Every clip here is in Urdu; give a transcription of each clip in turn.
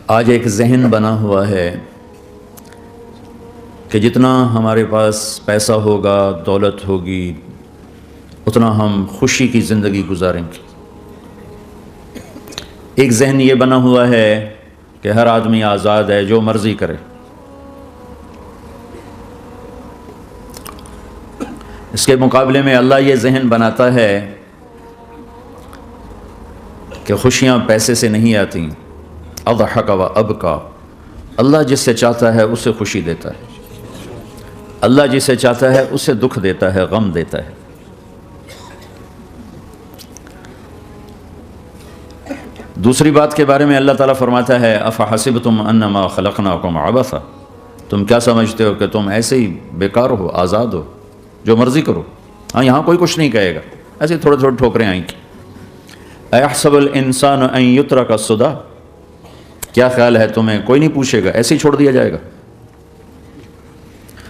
آج ایک ذہن بنا ہوا ہے کہ جتنا ہمارے پاس پیسہ ہوگا، دولت ہوگی، اتنا ہم خوشی کی زندگی گزاریں گے۔ ایک ذہن یہ بنا ہوا ہے کہ ہر آدمی آزاد ہے، جو مرضی کرے۔ اس کے مقابلے میں اللہ یہ ذہن بناتا ہے کہ خوشیاں پیسے سے نہیں آتی۔ اضحک و ابکا، اللہ جس سے چاہتا ہے اسے خوشی دیتا ہے، اللہ جسے چاہتا ہے اسے دکھ دیتا ہے، غم دیتا ہے۔ دوسری بات کے بارے میں اللہ تعالیٰ فرماتا ہے افحسبتم انما خلقناکم عبثا، تم کیا سمجھتے ہو کہ تم ایسے ہی بیکار ہو، آزاد ہو، جو مرضی کرو۔ ہاں، یہاں کوئی کچھ نہیں کہے گا، ایسے تھوڑے تھوڑے ٹھوکریں آئیں گی۔ ایحسب الانسان ان یترک سدی، کیا خیال ہے تمہیں کوئی نہیں پوچھے گا، ایسے ہی چھوڑ دیا جائے گا؟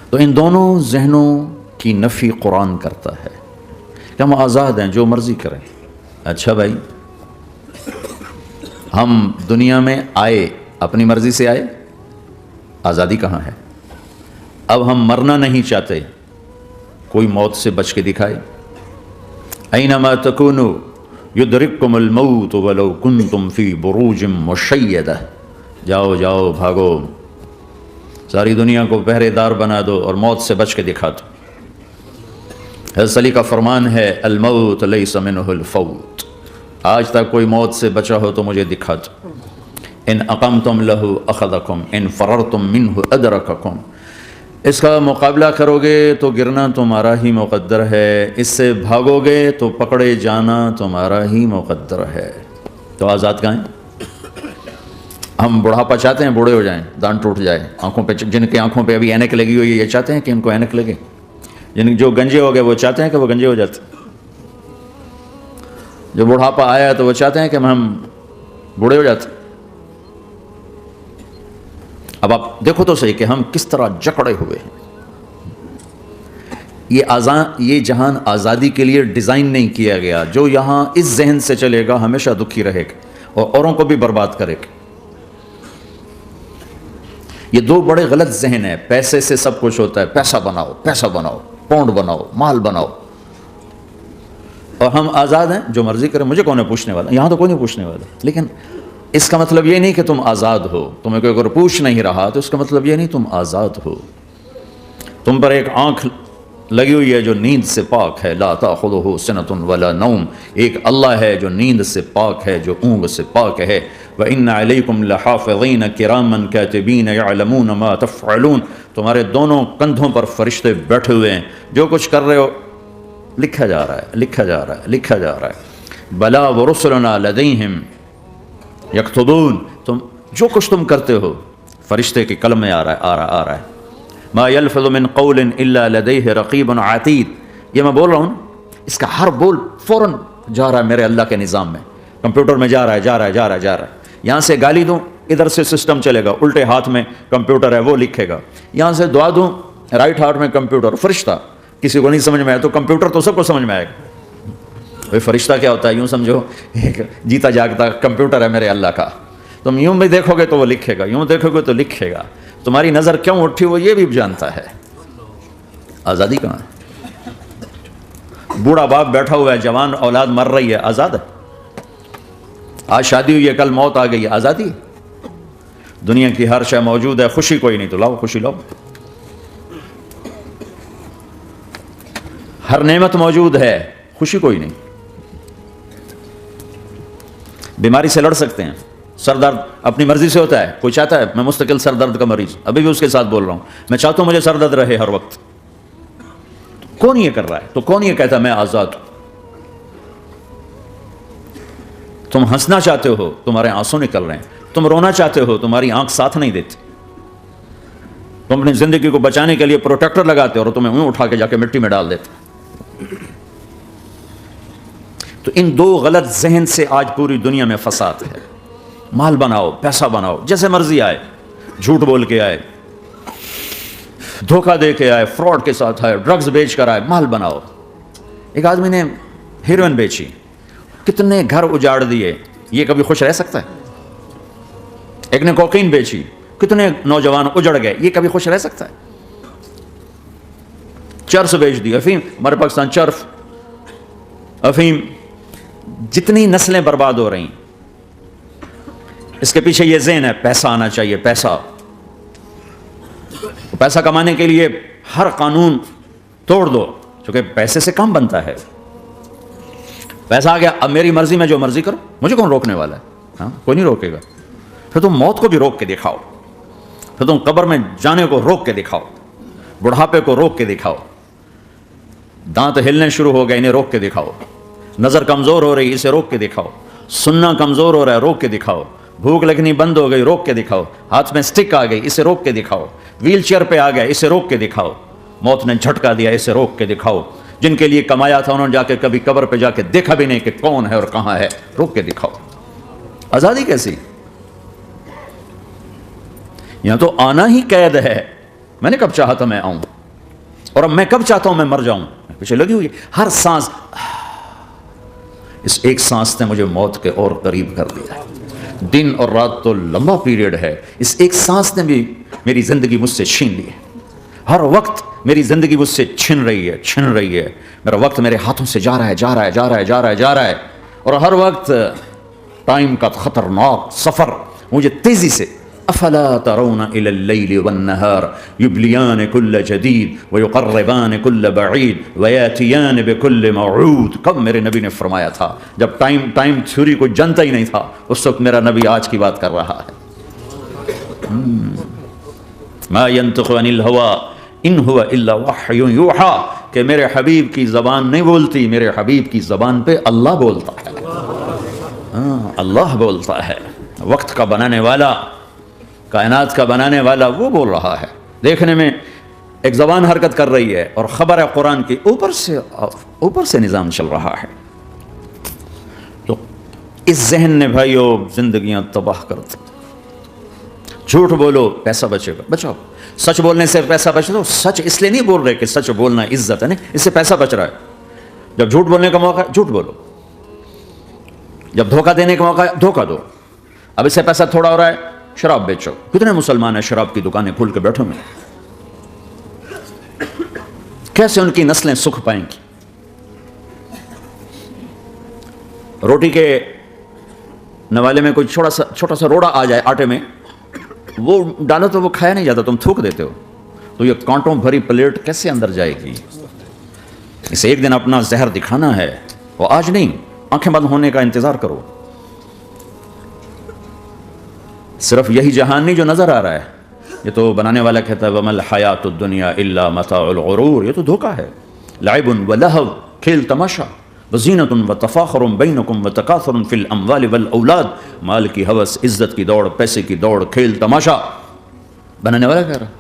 تو ان دونوں ذہنوں کی نفی قرآن کرتا ہے کہ ہم آزاد ہیں، جو مرضی کریں۔ اچھا بھائی، ہم دنیا میں آئے اپنی مرضی سے آئے، آزادی کہاں ہے؟ اب ہم مرنا نہیں چاہتے، کوئی موت سے بچ کے دکھائے۔ اینما تکونوا یدرککم الموت ولو کنتم فی بروج مشیدہ، جاؤ جاؤ بھاگو، ساری دنیا کو پہرے دار بنا دو اور موت سے بچ کے دکھا دو۔ حضرت علی کا فرمان ہے الموت لیس منہ الفوت، آج تک کوئی موت سے بچا ہو تو مجھے دکھا دو۔ ان اقمتم لہ اخذکم ان فررتم منہ ادرککم، اس کا مقابلہ کرو گے تو گرنا تمہارا ہی مقدر ہے، اس سے بھاگو گے تو پکڑے جانا تمہارا ہی مقدر ہے۔ تو آزاد کہاں ہیں؟ ہم بڑھاپا چاہتے ہیں، بوڑھے ہو جائیں، دانت ٹوٹ جائے آنکھوں پہ، جن کی آنکھوں پہ ابھی اینک لگی ہوئی ہے یہ چاہتے ہیں کہ ان کو اینک لگے، جو گنجے ہو گئے وہ چاہتے ہیں کہ وہ گنجے ہو جاتے، جو بڑھاپا آیا تو وہ چاہتے ہیں کہ ہم بوڑھے ہو جاتے۔ اب آپ دیکھو تو صحیح کہ ہم کس طرح جکڑے ہوئے ہیں۔ یہ جہان آزادی کے لیے ڈیزائن نہیں کیا گیا، جو یہاں اس ذہن سے چلے گا ہمیشہ دکھی رہے گا اور اوروں کو بھی برباد کرے گا۔ یہ دو بڑے غلط ذہن ہیں۔ پیسے سے سب کچھ ہوتا ہے، پیسہ بناؤ، پیسہ بناؤ، پاؤنڈ بناؤ، مال بناؤ، اور ہم آزاد ہیں، جو مرضی کریں، مجھے کون ہے پوچھنے والا؟ یہاں تو کوئی نہیں پوچھنے والا۔ لیکن اس کا مطلب یہ نہیں کہ تم آزاد ہو، تمہیں کوئی اگر پوچھ نہیں رہا تو اس کا مطلب یہ نہیں تم آزاد ہو۔ تم پر ایک آنکھ لگی ہوئی ہے جو نیند سے پاک ہے، لا تأخذہ سنۃ ولا نوم، ایک اللہ ہے جو نیند سے پاک ہے، جو اونگ سے پاک ہے۔ وَإِنَّ عَلَيْكُمْ لَحَافِظِينَ كِرَامًا كَاتِبِينَ يَعْلَمُونَ مَا تَفْعَلُونَ، تمہارے دونوں کندھوں پر فرشتے بیٹھے ہوئے ہیں، جو کچھ کر رہے ہو لکھا جا رہا ہے، لکھا جا رہا ہے، لکھا جا رہا ہے۔ بَلَا وَرُسُلُنَا لَدَيْهِمْ یکتبون، تم جو کچھ تم کرتے ہو فرشتے کے قلم میں آ رہا ہے۔ ما یلفظ من قول الا لدیہ رقیب عتید، یہ میں بول رہا ہوں، اس کا ہر بول فوراً جا رہا ہے میرے اللہ کے نظام میں، کمپیوٹر میں جا رہا ہے۔ یہاں سے گالی دوں، ادھر سے سسٹم چلے گا، الٹے ہاتھ میں کمپیوٹر ہے وہ لکھے گا۔ یہاں سے دعا دوں، رائٹ ہاتھ میں کمپیوٹر، فرشتہ، کسی کو نہیں سمجھ میں آیا تو کمپیوٹر تو سب کو سمجھ میں آئے گا۔ بھائی فرشتہ کیا ہوتا ہے؟ یوں سمجھو ایک جیتا جاگتا کمپیوٹر ہے میرے اللہ کا، تم یوں بھی دیکھو گے تو وہ لکھے گا، یوں دیکھو گے تو لکھے گا، تمہاری نظر کیوں اٹھی وہ یہ بھی جانتا ہے۔ آزادی کہاں ہے؟ بوڑھا باپ بیٹھا ہوا ہے، جوان اولاد مر رہی ہے، آزاد ہے؟ آج شادی ہوئی ہے، کل موت آ گئی ہے، آزادی ہے؟ دنیا کی ہر شے موجود ہے، خوشی کوئی نہیں تو لاؤ، خوشی لاؤ۔ ہر نعمت موجود ہے، خوشی کوئی نہیں۔ بیماری سے لڑ سکتے ہیں، سر درد اپنی مرضی سے ہوتا ہے، کوئی چاہتا ہے میں مستقل سر درد کا مریض، ابھی بھی اس کے ساتھ بول رہا ہوں، میں چاہتا ہوں مجھے سر درد رہے ہر وقت۔ کون یہ کر رہا ہے؟ تو کون یہ کہتا ہے میں آزاد ہوں؟ تم ہنسنا چاہتے ہو، تمہارے آنسو نکل رہے ہیں، تم رونا چاہتے ہو، تمہاری آنکھ ساتھ نہیں دیتی، تم اپنی زندگی کو بچانے کے لیے پروٹیکٹر لگاتے ہو اور تمہیں اٹھا کے جا کے مٹی میں ڈال دیتے۔ تو ان دو غلط ذہن سے آج پوری دنیا میں فساد ہے۔ مال بناؤ، پیسہ بناؤ، جیسے مرضی آئے، جھوٹ بول کے آئے، دھوکہ دے کے آئے، فراڈ کے ساتھ آئے، ڈرگز بیچ کر آئے، مال بناؤ۔ ایک آدمی نے ہیروئن بیچی، کتنے گھر اجاڑ دیے، یہ کبھی خوش رہ سکتا ہے؟ ایک نے کوکین بیچی, کتنے نوجوان اجڑ گئے. یہ کبھی خوش رہ سکتا ہے؟ چرس بیچ دی, افیم, ہمارے پاکستان چرف, افیم, جتنی نسلیں برباد ہو رہی ہیں, اس کے پیچھے یہ ذہن ہے پیسہ آنا چاہیے, پیسہ کمانے کے لیے ہر قانون توڑ دو, چونکہ پیسے سے کام بنتا ہے. پیسہ آ گیا, اب میری مرضی میں جو مرضی کرو, مجھے کون روکنے والا ہے؟ ہاں, کوئی نہیں روکے گا. پھر تم موت کو بھی روک کے دکھاؤ, پھر تم قبر میں جانے کو روک کے دکھاؤ, بڑھاپے کو روک کے دکھاؤ, دانت ہلنے شروع ہو گئے انہیں روک کے دکھاؤ, نظر کمزور ہو رہی اسے روک کے دکھاؤ, سننا کمزور ہو رہا ہے روک کے دکھاؤ, بھوک لگنی بند ہو گئی روک کے دکھاؤ, ہاتھ میں سٹک آ گئی اسے روک کے دکھاؤ, ویل چیئر پہ آ گئے اسے روک کے دکھاؤ, موت نے جھٹکا دیا اسے روک کے دکھاؤ, جن کے لیے کمایا تھا انہوں نے جا کے کبھی قبر پہ جا کے دیکھا بھی نہیں کہ کون ہے اور کہاں ہے, روک کے دکھاؤ. آزادی کیسی؟ یہاں تو آنا ہی قید ہے. میں نے کب چاہا تھا میں آؤں, اور اب میں کب چاہتا ہوں میں مر جاؤں. پیچھے لگی ہوئی ہر سانس, اس ایک سانس نے مجھے موت کے اور قریب کر دیا. دن اور رات تو لمبا پیریڈ ہے, اس ایک سانس نے بھی میری زندگی مجھ سے چھین لی ہے. ہر وقت میری زندگی مجھ سے چھن رہی ہے. میرا وقت میرے ہاتھوں سے جا رہا ہے, اور ہر وقت ٹائم کا خطرناک سفر مجھے تیزی سے. افلا ترون الى الليل والنهار يبليان كل جديد ويقربان كل بعيد وياتيان بكل موعود. کب میرے نبی نے فرمایا تھا جب ٹائم تھیوری کو جانتا ہی نہیں تھا, اس وقت میرا نبی آج کی بات کر رہا ہے. ما ينطق عن الهوى ان هو الا وحي يوحى, کہ میرے حبیب کی زبان نہیں بولتی, میرے حبیب کی زبان پہ اللہ بولتا ہے. اللہ بولتا ہے. وقت کا بنانے والا, کائنات کا بنانے والا وہ بول رہا ہے. دیکھنے میں ایک زبان حرکت کر رہی ہے اور خبر ہے قرآن کی, اوپر سے نظام چل رہا ہے. تو اس ذہن نے بھائیو زندگیاں تباہ کر دی. جھوٹ بولو پیسہ بچے گا, بچاؤ. سچ بولنے سے پیسہ بچ دو. سچ اس لیے نہیں بول رہے کہ سچ بولنا عزت ہے, نہیں, اس سے پیسہ بچ رہا ہے. جب جھوٹ بولنے کا موقع ہے جھوٹ بولو, جب دھوکہ دینے کا موقع ہے دھوکہ دو. اب اس سے پیسہ تھوڑا ہو رہا ہے, شراب بیچو. کتنے مسلمان ہیں شراب کی دکانیں کھول کے بیٹھے ہوئے, کیسے ان کی نسلیں سکھ پائیں گی؟ روٹی کے نوالے میں کوئی چھوٹا سا روڑا آ جائے آٹے میں, وہ ڈالو تو وہ کھایا نہیں جاتا, تم تھوک دیتے ہو, تو یہ کانٹوں بھری پلیٹ کیسے اندر جائے گی؟ اسے ایک دن اپنا زہر دکھانا ہے, وہ آج نہیں, آنکھیں بند ہونے کا انتظار کرو. صرف یہی جہان نہیں جو نظر آ رہا ہے, یہ تو بنانے والا کہتا ہے وَمَا الْحَيَاةُ الدُّنْيَا إِلَّا مَتَاعُ الْغُرُورِ. یہ تو دھوکہ ہے. لَعِبٌ وَلَهْوٌ, کھیل تماشا, وَزِینَةٌ وَتَفَاخُرٌ بَيْنَكُمْ وَتَكَاثُرٌ فِي الْأَمْوَالِ وَالْأَوْلَادِ. مال کی ہوس, عزت کی دوڑ, پیسے کی دوڑ, کھیل تماشا. بنانے والا کہہ رہا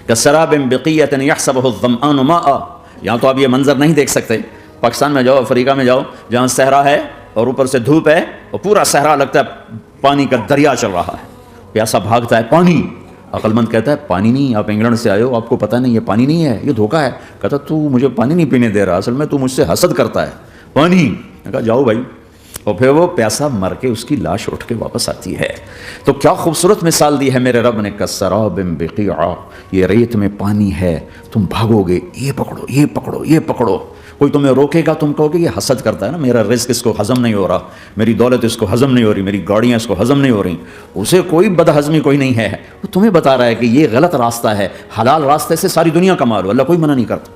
كَسَرَابٍ بِقِيَّةٍ يَحْسَبُهُ الظَّمْآنُ مَاءً. یہاں تو آپ یہ منظر نہیں دیکھ سکتے. پاکستان میں جاؤ, افریقہ میں جاؤ, جہاں صحرا ہے اور اوپر سے دھوپ ہے, اور پورا صحرا لگتا ہے پانی کا دریا چل رہا ہے, پیاسا بھاگتا ہے پانی. عقل مند کہتا ہے پانی نہیں, آپ انگلینڈ سے آئے ہو, آپ کو پتہ نہیں یہ پانی نہیں ہے, یہ دھوکہ ہے. کہتا تو مجھے پانی نہیں پینے دے رہا, اصل میں تو مجھ سے حسد کرتا ہے. پانی. کہا جاؤ بھائی, اور پھر وہ پیاسا مر کے اس کی لاش اٹھ کے واپس آتی ہے. تو کیا خوبصورت مثال دی ہے میرے رب نے, کسراب بقیع, یہ ریت میں پانی ہے, تم بھاگو گے, یہ پکڑو, یہ پکڑو, یہ پکڑو. کوئی تمہیں روکے گا, تم کہو گے یہ حسد کرتا ہے نا, میرا رزق اس کو ہضم نہیں ہو رہا, میری دولت اس کو ہضم نہیں ہو رہی, میری گاڑیاں اس کو ہضم نہیں ہو رہی. اسے کوئی بد ہضمی کوئی نہیں ہے, وہ تمہیں بتا رہا ہے کہ یہ غلط راستہ ہے, حلال راستے سے ساری دنیا کما لو. اللہ کوئی منع نہیں کرتا.